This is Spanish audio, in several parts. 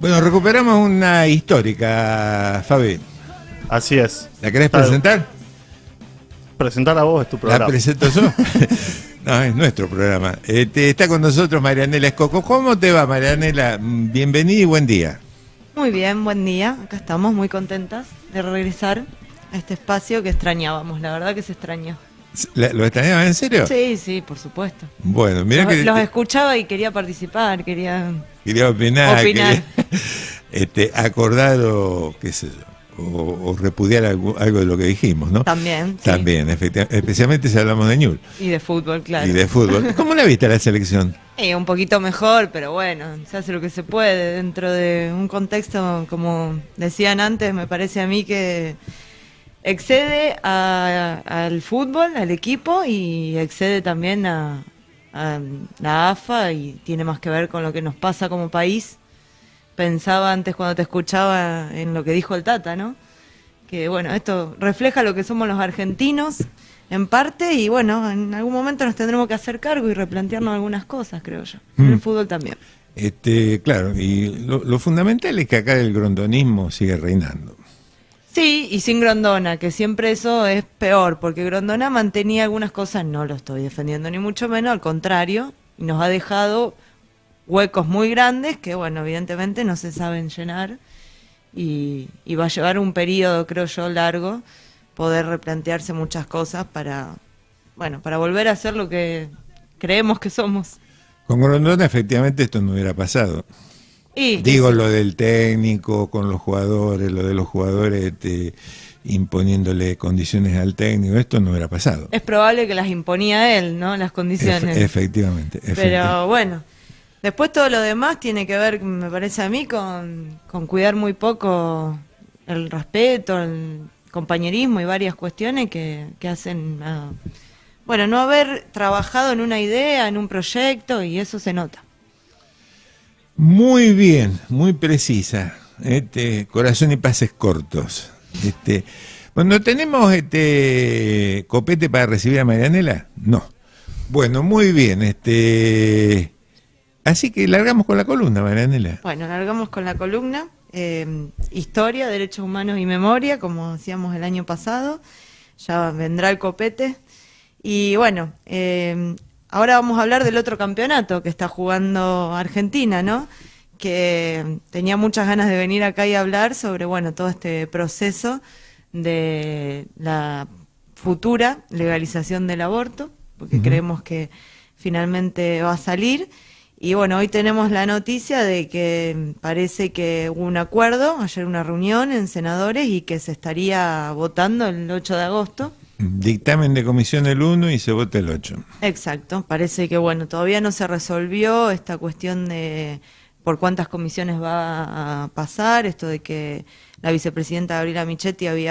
Bueno, recuperamos una histórica, Fabi. Así es. ¿La querés presentar? Presentar a vos es tu programa. ¿La presento yo? No, es nuestro programa. Está con nosotros Marianela Escoco. ¿Cómo te va, Marianela? Bienvenida y buen día. Muy bien, buen día. Acá estamos muy contentas de regresar a este espacio que extrañábamos. La verdad que se extrañó. ¿Lo extrañabas en serio? Sí, sí, por supuesto. Bueno, mira que... Los escuchaba y quería participar, quería opinar. opinar. Quería, acordar o qué sé yo, o repudiar algo de lo que dijimos, ¿no? También, sí. También, efectivamente, especialmente si hablamos de Ñul. Y de fútbol, claro. Y de fútbol. ¿Cómo la viste a la selección? Un poquito mejor, pero bueno, se hace lo que se puede dentro de un contexto, como decían antes, me parece a mí que excede al fútbol, al equipo, y excede también a la AFA, y tiene más que ver con lo que nos pasa como país. Pensaba antes cuando te escuchaba en lo que dijo el Tata, ¿no? Que bueno, esto refleja lo que somos los argentinos en parte, y bueno, en algún momento nos tendremos que hacer cargo y replantearnos algunas cosas, creo yo. En el fútbol también. Claro, y lo fundamental es que acá el grondonismo sigue reinando. Sí, y sin Grondona, que siempre eso es peor, porque Grondona mantenía algunas cosas, no lo estoy defendiendo ni mucho menos, al contrario, y nos ha dejado huecos muy grandes que, bueno, evidentemente no se saben llenar, y va a llevar un periodo, creo yo, largo, poder replantearse muchas cosas para volver a ser lo que creemos que somos. Con Grondona efectivamente esto no hubiera pasado. Digo, lo del técnico con los jugadores, lo de los jugadores imponiéndole condiciones al técnico, esto no hubiera pasado. Es probable que las imponía él, ¿no? Las condiciones. Efectivamente. Pero bueno, después todo lo demás tiene que ver, me parece a mí, con cuidar muy poco el respeto, el compañerismo y varias cuestiones que hacen no haber trabajado en una idea, en un proyecto, y eso se nota. Muy bien, muy precisa. Corazón y pases cortos. Bueno, ¿tenemos copete para recibir a Marianela? No. Bueno, muy bien. Así que largamos con la columna, Marianela. Bueno, largamos con la columna. Historia, derechos humanos y memoria, como decíamos el año pasado. Ya vendrá el copete. Y bueno, ahora vamos a hablar del otro campeonato que está jugando Argentina, ¿no? Que tenía muchas ganas de venir acá y hablar sobre, bueno, todo este proceso de la futura legalización del aborto, porque creemos que finalmente va a salir. Y bueno, hoy tenemos la noticia de que parece que hubo un acuerdo, ayer una reunión en senadores, y que se estaría votando el 8 de agosto. Dictamen de comisión el 1 y se vota el 8. Exacto, parece que bueno, todavía no se resolvió esta cuestión de por cuántas comisiones va a pasar, esto de que la vicepresidenta Gabriela Michetti le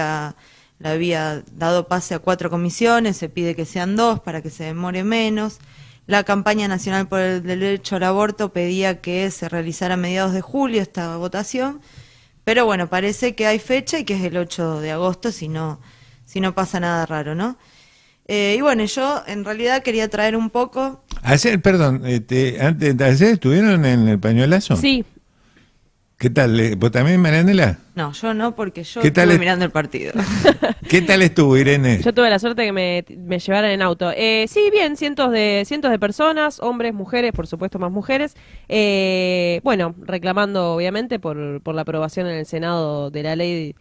había dado pase a 4 comisiones, se pide que sean 2 para que se demore menos. La campaña nacional por el derecho al aborto pedía que se realizara a mediados de julio esta votación, pero bueno, parece que hay fecha y que es el 8 de agosto, si no pasa nada raro, ¿no? Y bueno, yo en realidad quería traer un poco... Ayer, perdón, antes de ayer estuvieron en el pañuelazo. Sí. ¿Qué tal? ¿Vos también, Marianela? No, yo no, porque yo estuve mirando el partido. ¿Qué tal estuvo, Irene? Yo tuve la suerte que me llevaran en auto. Sí, bien, cientos de personas, hombres, mujeres, por supuesto más mujeres. Bueno, reclamando obviamente por la aprobación en el Senado de la ley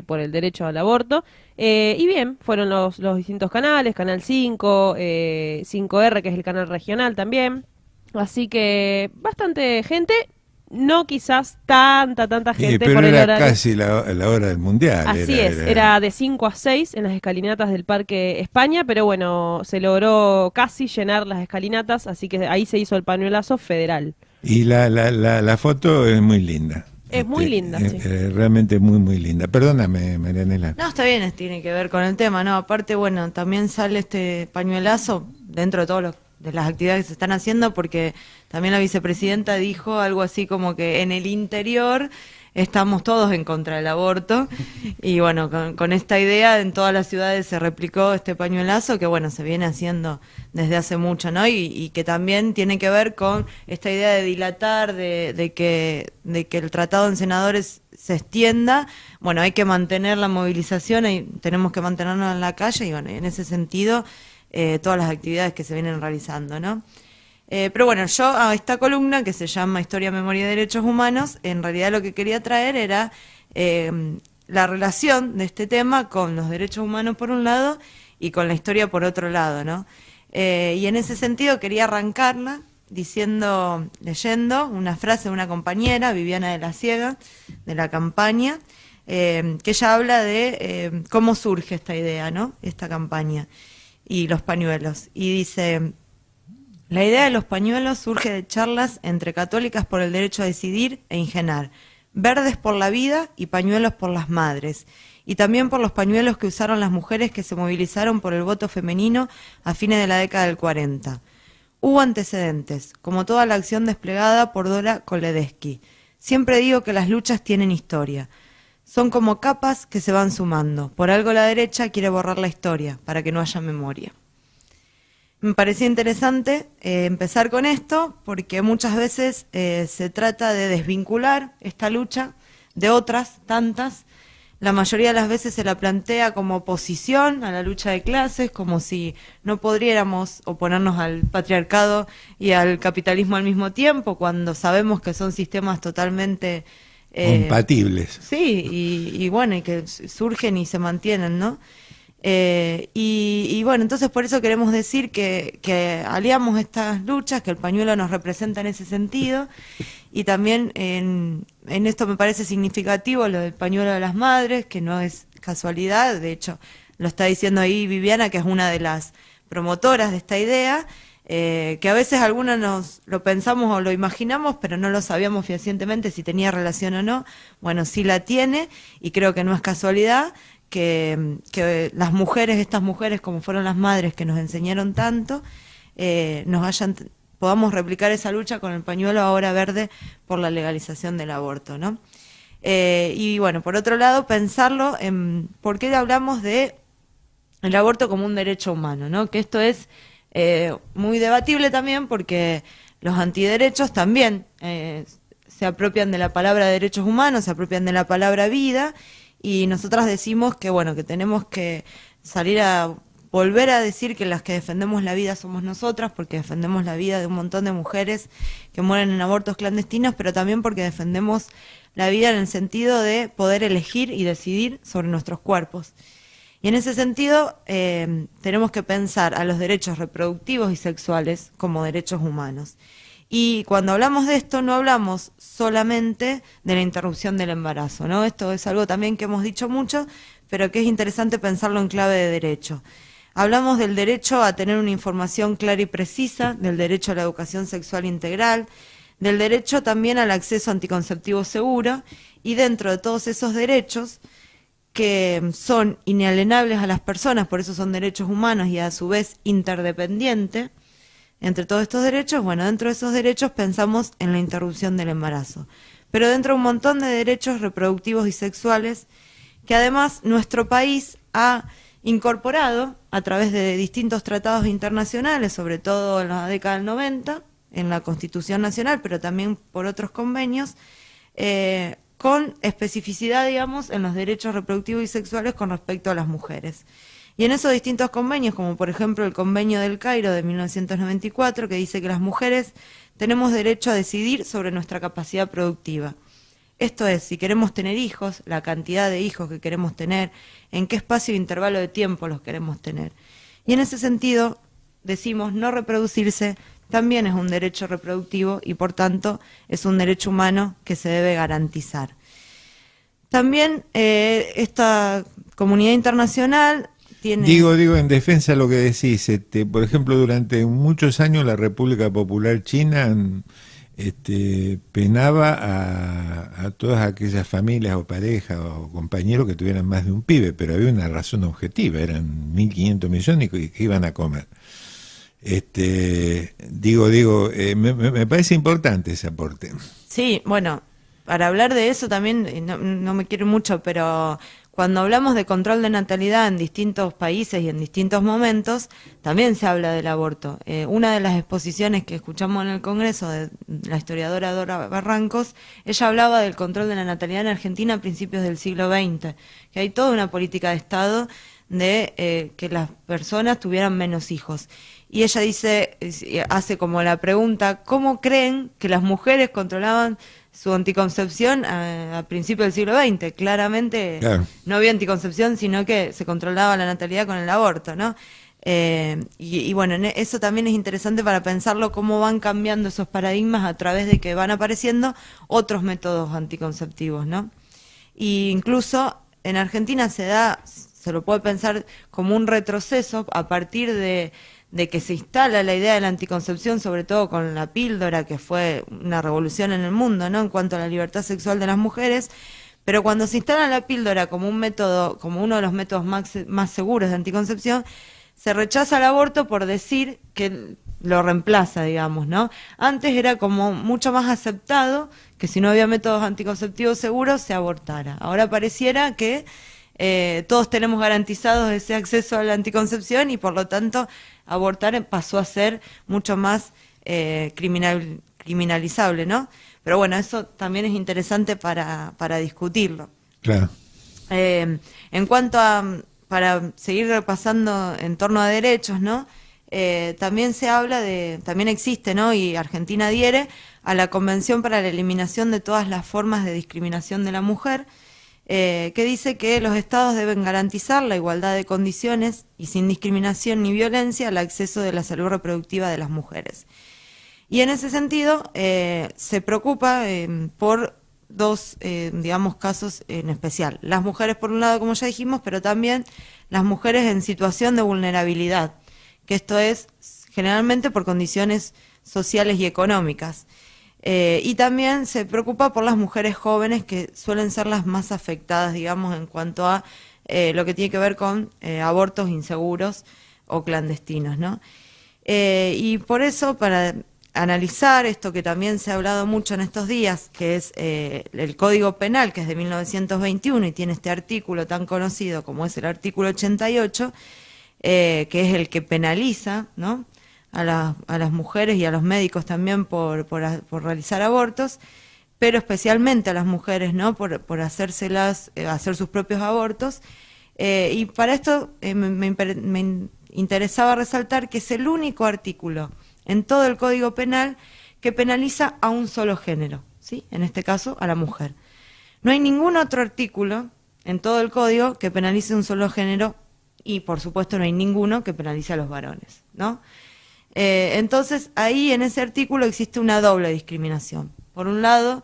por el derecho al aborto. Y bien, fueron los distintos canales, Canal 5, 5R, que es el canal regional también. Así que bastante gente. No quizás tanta gente pero por el era horario. casi la hora del Mundial. Así era de 5 a 6 en las escalinatas del Parque España, pero bueno, se logró casi llenar las escalinatas, así que ahí se hizo el pañuelazo federal. Y la foto es muy linda. Es muy linda, sí. Realmente muy, muy linda. Perdóname, Marianela. No, está bien, tiene que ver con el tema, ¿no? Aparte, bueno, también sale este pañuelazo dentro de todo lo de las actividades que se están haciendo, porque también la vicepresidenta dijo algo así como que en el interior estamos todos en contra del aborto, y bueno, con esta idea en todas las ciudades se replicó este pañuelazo que bueno, se viene haciendo desde hace mucho, ¿no? Y que también tiene que ver con esta idea de dilatar, de que el tratado en senadores se extienda. Bueno, hay que mantener la movilización, tenemos que mantenernos en la calle, y bueno, en ese sentido todas las actividades que se vienen realizando, ¿no? Pero bueno, yo a esta columna que se llama Historia, Memoria y Derechos Humanos, en realidad lo que quería traer era la relación de este tema con los derechos humanos por un lado y con la historia por otro lado, ¿no? Y en ese sentido quería arrancarla leyendo una frase de una compañera, Viviana de la Siega, de la campaña, que ella habla de cómo surge esta idea, ¿no? Esta campaña y los pañuelos. Y dice: la idea de los pañuelos surge de charlas entre católicas por el derecho a decidir e ingenar, verdes por la vida y pañuelos por las madres, y también por los pañuelos que usaron las mujeres que se movilizaron por el voto femenino a fines de la década del 40. Hubo antecedentes, como toda la acción desplegada por Dora Koledesky. Siempre digo que las luchas tienen historia. Son como capas que se van sumando. Por algo la derecha quiere borrar la historia, para que no haya memoria. Me parecía interesante empezar con esto, porque muchas veces se trata de desvincular esta lucha de otras tantas. La mayoría de las veces se la plantea como oposición a la lucha de clases, como si no podríamos oponernos al patriarcado y al capitalismo al mismo tiempo, cuando sabemos que son sistemas totalmente compatibles. Sí, y bueno, y que surgen y se mantienen, ¿no? Y bueno, entonces por eso queremos decir que aliamos estas luchas, que el pañuelo nos representa en ese sentido, y también en esto me parece significativo lo del pañuelo de las madres, que no es casualidad, de hecho lo está diciendo ahí Viviana, que es una de las promotoras de esta idea, que a veces algunos nos lo pensamos o lo imaginamos, pero no lo sabíamos fehacientemente si tenía relación o no. Bueno, sí la tiene, y creo que no es casualidad que las mujeres, estas mujeres como fueron las madres que nos enseñaron tanto, podamos replicar esa lucha con el pañuelo ahora verde por la legalización del aborto, ¿no? Y bueno, por otro lado, pensarlo en por qué hablamos de el aborto como un derecho humano, ¿no? Que esto es muy debatible también, porque los antiderechos también se apropian de la palabra derechos humanos, se apropian de la palabra vida, y nosotras decimos que bueno, que tenemos que salir a volver a decir que las que defendemos la vida somos nosotras, porque defendemos la vida de un montón de mujeres que mueren en abortos clandestinos, pero también porque defendemos la vida en el sentido de poder elegir y decidir sobre nuestros cuerpos. Y en ese sentido tenemos que pensar a los derechos reproductivos y sexuales como derechos humanos. Y cuando hablamos de esto no hablamos solamente de la interrupción del embarazo, ¿no? Esto es algo también que hemos dicho mucho, pero que es interesante pensarlo en clave de derecho. Hablamos del derecho a tener una información clara y precisa, del derecho a la educación sexual integral, del derecho también al acceso anticonceptivo seguro, y dentro de todos esos derechos que son inalienables a las personas, por eso son derechos humanos y a su vez interdependientes. Entre todos estos derechos, bueno, dentro de esos derechos pensamos en la interrupción del embarazo, pero dentro de un montón de derechos reproductivos y sexuales que además nuestro país ha incorporado a través de distintos tratados internacionales, sobre todo en la década del 90, en la Constitución Nacional, pero también por otros convenios, con especificidad, digamos, en los derechos reproductivos y sexuales con respecto a las mujeres. Y en esos distintos convenios, como por ejemplo el Convenio del Cairo de 1994, que dice que las mujeres tenemos derecho a decidir sobre nuestra capacidad productiva. Esto es, si queremos tener hijos, la cantidad de hijos que queremos tener, en qué espacio e intervalo de tiempo los queremos tener. Y en ese sentido, decimos, no reproducirse también es un derecho reproductivo y por tanto es un derecho humano que se debe garantizar. También esta comunidad internacional tiene... Digo, en defensa de lo que decís, por ejemplo, durante muchos años la República Popular China penaba a todas aquellas familias o parejas o compañeros que tuvieran más de un pibe, pero había una razón objetiva, eran 1.500 millones que iban a comer. Me parece importante ese aporte. Sí, bueno, para hablar de eso también, no me quiero mucho, pero cuando hablamos de control de natalidad en distintos países y en distintos momentos, también se habla del aborto. Una de las exposiciones que escuchamos en el Congreso de la historiadora Dora Barrancos, ella hablaba del control de la natalidad en Argentina a principios del siglo XX, que hay toda una política de Estado de que las personas tuvieran menos hijos. Y ella dice, hace como la pregunta, ¿cómo creen que las mujeres controlaban su anticoncepción a principios del siglo XX? Claramente claro. No había anticoncepción, sino que se controlaba la natalidad con el aborto, ¿no? Y bueno, eso también es interesante para pensarlo, cómo van cambiando esos paradigmas a través de que van apareciendo otros métodos anticonceptivos, ¿no? Y incluso en Argentina se lo puede pensar como un retroceso a partir de que se instala la idea de la anticoncepción, sobre todo con la píldora, que fue una revolución en el mundo, ¿no?, en cuanto a la libertad sexual de las mujeres. Pero cuando se instala la píldora como un método, como uno de los métodos más seguros de anticoncepción, se rechaza el aborto por decir que lo reemplaza, digamos, ¿no? Antes era como mucho más aceptado que si no había métodos anticonceptivos seguros se abortara. Ahora pareciera que todos tenemos garantizados ese acceso a la anticoncepción y por lo tanto abortar pasó a ser mucho más criminalizable, ¿no? Pero bueno, eso también es interesante para discutirlo. Claro. En cuanto a, para seguir repasando en torno a derechos, ¿no? También se habla también existe, ¿no?, y Argentina adhiere a la Convención para la Eliminación de todas las formas de discriminación de la mujer, que dice que los estados deben garantizar la igualdad de condiciones y sin discriminación ni violencia al acceso de la salud reproductiva de las mujeres. Y en ese sentido se preocupa por dos, digamos, casos en especial. Las mujeres por un lado, como ya dijimos, pero también las mujeres en situación de vulnerabilidad, que esto es generalmente por condiciones sociales y económicas. Y también se preocupa por las mujeres jóvenes, que suelen ser las más afectadas, digamos, en cuanto a lo que tiene que ver con abortos inseguros o clandestinos, ¿no? Y por eso, para analizar esto que también se ha hablado mucho en estos días, que es el Código Penal, que es de 1921 y tiene este artículo tan conocido como es el artículo 88, que es el que penaliza, ¿no?, a las mujeres y a los médicos también por realizar abortos, pero especialmente a las mujeres, ¿no?, por hacer sus propios abortos. Y para esto me interesaba resaltar que es el único artículo en todo el Código Penal que penaliza a un solo género, ¿sí?, en este caso a la mujer. No hay ningún otro artículo en todo el Código que penalice un solo género y, por supuesto, no hay ninguno que penalice a los varones, ¿no? Entonces, ahí en ese artículo existe una doble discriminación. Por un lado,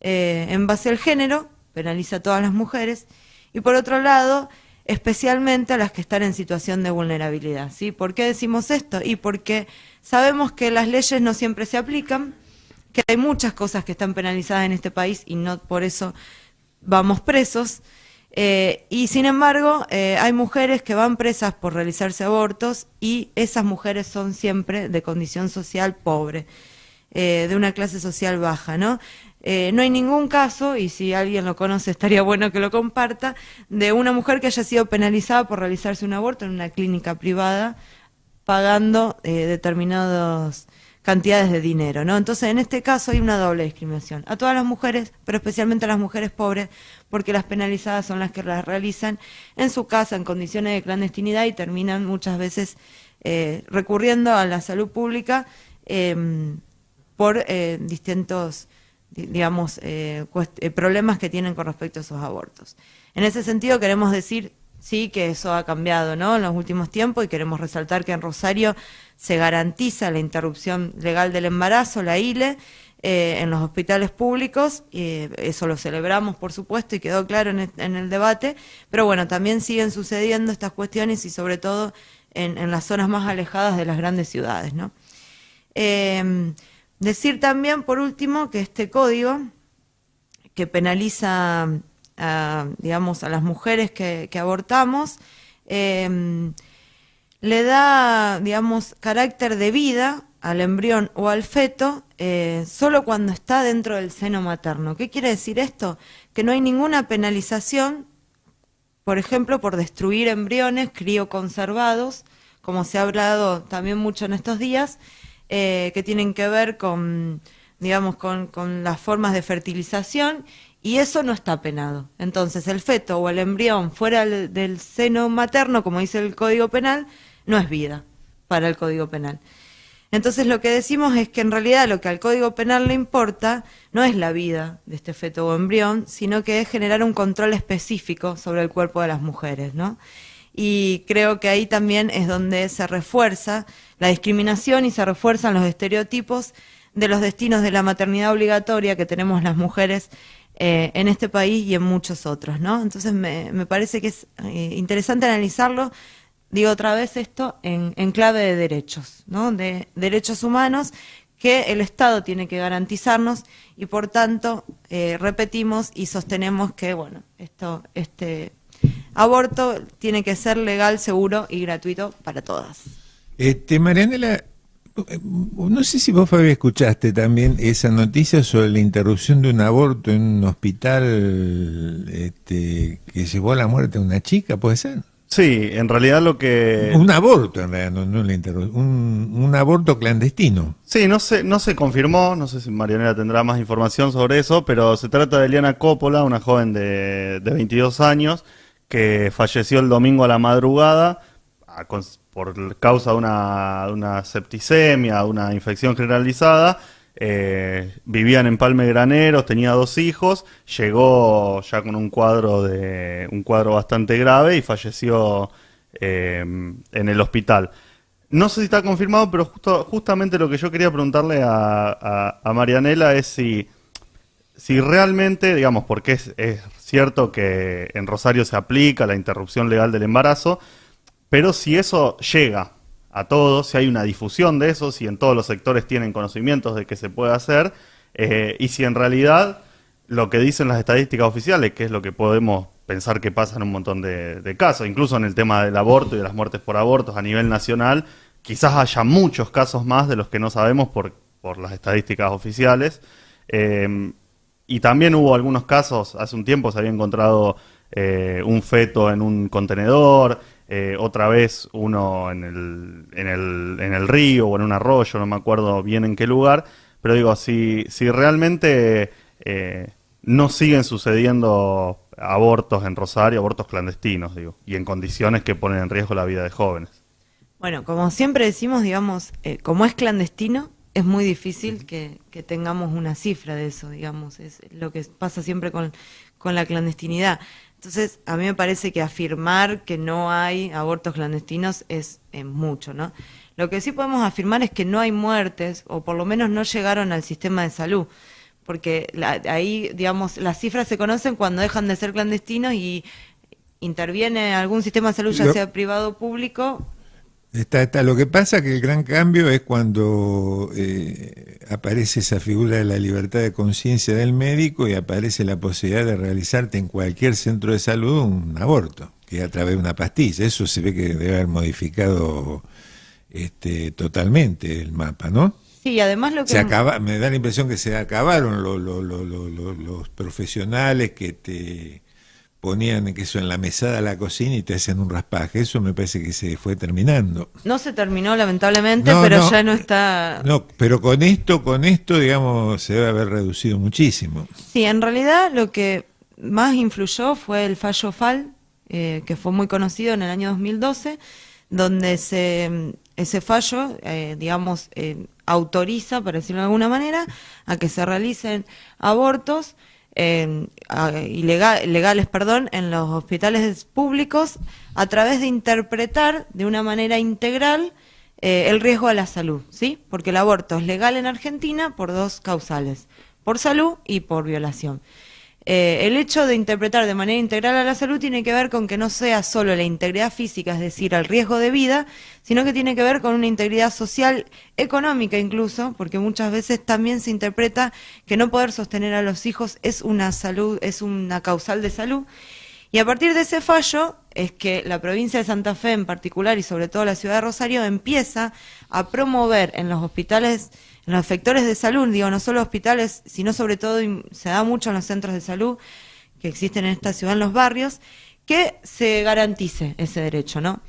en base al género, penaliza a todas las mujeres, y por otro lado, especialmente a las que están en situación de vulnerabilidad, ¿sí? ¿Por qué decimos esto? Y porque sabemos que las leyes no siempre se aplican, que hay muchas cosas que están penalizadas en este país y no por eso vamos presos. Y sin embargo, hay mujeres que van presas por realizarse abortos y esas mujeres son siempre de condición social pobre, de una clase social baja, ¿no? No hay ningún caso, y si alguien lo conoce estaría bueno que lo comparta, de una mujer que haya sido penalizada por realizarse un aborto en una clínica privada pagando determinadas cantidades de dinero, ¿no? Entonces, en este caso hay una doble discriminación. A todas las mujeres, pero especialmente a las mujeres pobres, porque las penalizadas son las que las realizan en su casa, en condiciones de clandestinidad, y terminan muchas veces recurriendo a la salud pública por distintos, digamos, problemas que tienen con respecto a esos abortos. En ese sentido queremos decir, sí, que eso ha cambiado, ¿no?, en los últimos tiempos, y queremos resaltar que en Rosario se garantiza la interrupción legal del embarazo, la ILE, en los hospitales públicos, eso lo celebramos, por supuesto, y quedó claro en el debate, pero bueno, también siguen sucediendo estas cuestiones y sobre todo en las zonas más alejadas de las grandes ciudades, ¿no? Decir también, por último, que este código que penaliza digamos, a las mujeres que abortamos, le da, digamos, carácter de vida al embrión o al feto solo cuando está dentro del seno materno. ¿Qué quiere decir esto? Que no hay ninguna penalización, por ejemplo, por destruir embriones crioconservados, como se ha hablado también mucho en estos días, que tienen que ver con, digamos, con las formas de fertilización, y eso no está penado. Entonces, el feto o el embrión fuera del seno materno, como dice el Código Penal, no es vida para el Código Penal. Entonces, lo que decimos es que en realidad lo que al Código Penal le importa no es la vida de este feto o embrión, sino que es generar un control específico sobre el cuerpo de las mujeres, ¿no? Y creo que ahí también es donde se refuerza la discriminación y se refuerzan los estereotipos de los destinos de la maternidad obligatoria que tenemos las mujeres en este país y en muchos otros, ¿no? Entonces me parece que es interesante analizarlo, digo otra vez esto, en clave de derechos, ¿no? De derechos humanos que el Estado tiene que garantizarnos y por tanto repetimos y sostenemos que, bueno, este aborto tiene que ser legal, seguro y gratuito para todas. Marianela, no sé si vos, Fabi, escuchaste también esa noticia sobre la interrupción de un aborto en un hospital que llevó a la muerte a una chica, ¿puede ser? Sí, en realidad lo que... Un aborto, en realidad, no la interrupción, un aborto clandestino. Sí, no se confirmó, no sé si Marianela tendrá más información sobre eso, pero se trata de Eliana Coppola, una joven de 22 años, que falleció el domingo a la madrugada por causa de una septicemia, una infección generalizada. Vivían en Palme Graneros, tenía 2 hijos, llegó ya con un cuadro bastante grave y falleció en el hospital. No sé si está confirmado, pero justamente lo que yo quería preguntarle a Marianela es si realmente, digamos, porque es cierto que en Rosario se aplica la interrupción legal del embarazo, pero si eso llega a todos, si hay una difusión de eso, si en todos los sectores tienen conocimientos de que se puede hacer, y si en realidad lo que dicen las estadísticas oficiales, que es lo que podemos pensar que pasa en un montón de casos, incluso en el tema del aborto y de las muertes por abortos a nivel nacional, quizás haya muchos casos más de los que no sabemos por las estadísticas oficiales. Y también hubo algunos casos, hace un tiempo se había encontrado un feto en un contenedor, otra vez uno en el río o en un arroyo, no me acuerdo bien en qué lugar, pero digo, si realmente no siguen sucediendo abortos en Rosario, abortos clandestinos, digo, y en condiciones que ponen en riesgo la vida de jóvenes. Bueno, como siempre decimos, digamos, como es clandestino, es muy difícil que tengamos una cifra de eso, digamos, es lo que pasa siempre con la clandestinidad. Entonces, a mí me parece que afirmar que no hay abortos clandestinos es mucho, ¿no? Lo que sí podemos afirmar es que no hay muertes, o por lo menos no llegaron al sistema de salud, porque ahí, digamos, las cifras se conocen cuando dejan de ser clandestinos y interviene algún sistema de salud, ya sea privado o público. Está. Lo que pasa que el gran cambio es cuando aparece esa figura de la libertad de conciencia del médico y aparece la posibilidad de realizarte en cualquier centro de salud un aborto, que a través de una pastilla. Eso se ve que debe haber modificado totalmente el mapa, ¿no? Sí, además lo que... me da la impresión que se acabaron los profesionales que te ponían eso en la mesada de la cocina y te hacían un raspaje. Eso me parece que se fue terminando. No se terminó lamentablemente, pero ya no está... No, pero con esto, digamos, se debe haber reducido muchísimo. Sí, en realidad lo que más influyó fue el fallo FAL, que fue muy conocido en el año 2012, donde ese fallo, digamos, autoriza, por decirlo de alguna manera, a que se realicen abortos legales, en los hospitales públicos a través de interpretar de una manera integral el riesgo a la salud, ¿sí? Porque el aborto es legal en Argentina por 2 causales, por salud y por violación. El hecho de interpretar de manera integral a la salud tiene que ver con que no sea solo la integridad física, es decir, el riesgo de vida, sino que tiene que ver con una integridad social, económica incluso, porque muchas veces también se interpreta que no poder sostener a los hijos es una causal de salud. Y a partir de ese fallo es que la provincia de Santa Fe en particular y sobre todo la ciudad de Rosario empieza a promover en los hospitales, en los sectores de salud, digo, no solo hospitales, sino sobre todo, y se da mucho en los centros de salud que existen en esta ciudad, en los barrios, que se garantice ese derecho, ¿no?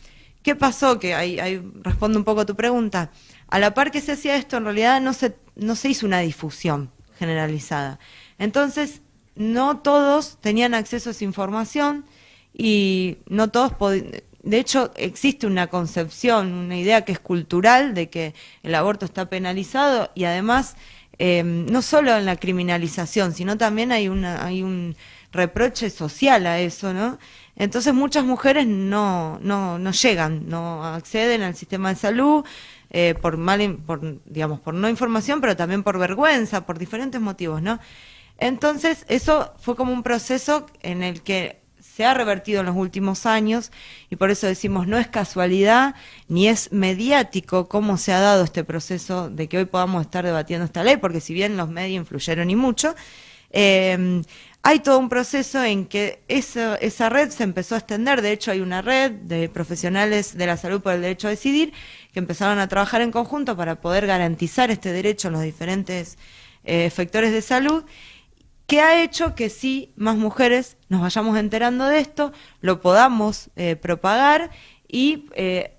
¿Qué pasó? Que ahí respondo un poco a tu pregunta. A la par que se hacía esto, en realidad no se hizo una difusión generalizada. Entonces, no todos tenían acceso a esa información y no todos podían. De hecho, existe una concepción, una idea que es cultural de que el aborto está penalizado y además, no solo en la criminalización, sino también hay un reproche social a eso, ¿no? Entonces muchas mujeres no llegan, no acceden al sistema de salud por no información, pero también por vergüenza, por diferentes motivos, ¿no? Entonces eso fue como un proceso en el que se ha revertido en los últimos años y por eso decimos no es casualidad ni es mediático cómo se ha dado este proceso de que hoy podamos estar debatiendo esta ley, porque si bien los medios influyeron y mucho, hay todo un proceso en que esa red se empezó a extender. De hecho hay una red de profesionales de la salud por el derecho a decidir que empezaron a trabajar en conjunto para poder garantizar este derecho en los diferentes sectores de salud, que ha hecho que sí, más mujeres nos vayamos enterando de esto, lo podamos propagar y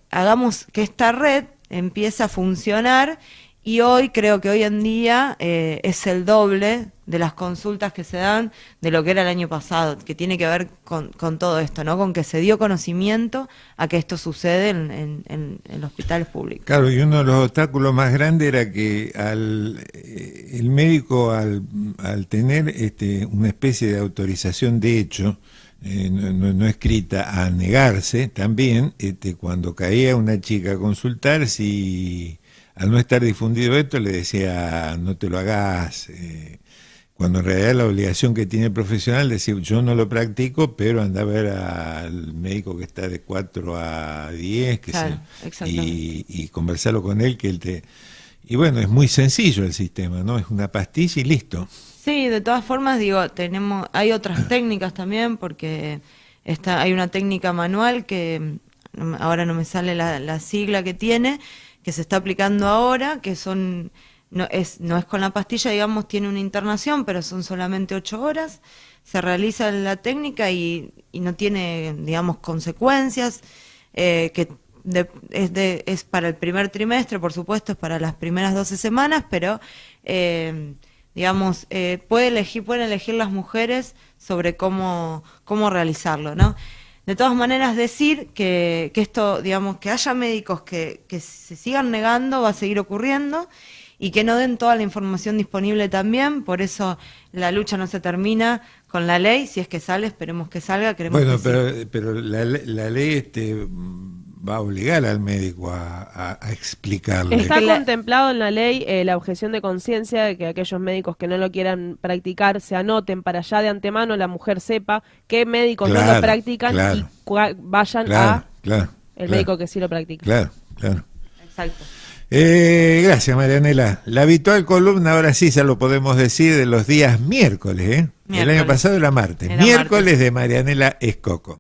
hagamos que esta red empiece a funcionar. Y hoy, creo que hoy en día es el doble de las consultas que se dan de lo que era el año pasado, que tiene que ver con todo esto, ¿no? Con que se dio conocimiento a que esto sucede en los hospitales públicos. Claro, y uno de los obstáculos más grandes era que el médico al tener una especie de autorización de hecho, no escrita, a negarse también, cuando caía una chica a consultar, si al no estar difundido esto le decía no te lo hagas, cuando en realidad la obligación que tiene el profesional es decir yo no lo practico, pero anda a ver al médico que está de 4 a 10 claro, y conversarlo con él, que él te... Y bueno, es muy sencillo el sistema, ¿no? Es una pastilla y listo. Sí, de todas formas, digo, hay otras técnicas también, porque hay una técnica manual que ahora no me sale la sigla que tiene, que se está aplicando ahora, que no es con la pastilla, digamos, tiene una internación, pero son solamente 8 horas, se realiza la técnica y no tiene, digamos, consecuencias, es para el primer trimestre, por supuesto, es para las primeras 12 semanas, pero digamos, pueden elegir las mujeres sobre cómo realizarlo, ¿no? De todas maneras, decir que esto, digamos, que haya médicos que se sigan negando va a seguir ocurriendo y que no den toda la información disponible también, por eso la lucha no se termina con la ley, si es que sale, esperemos que salga. Bueno, pero la ley va a obligar al médico a explicarle. Está contemplado en la ley la objeción de conciencia de que aquellos médicos que no lo quieran practicar se anoten para ya de antemano la mujer sepa qué médicos no lo practican y vayan el médico que sí lo practica. Claro. Exacto. Gracias, Marianela. La habitual columna, ahora sí ya lo podemos decir, de los días miércoles, El año pasado era martes. Miércoles de Marianela Escoco.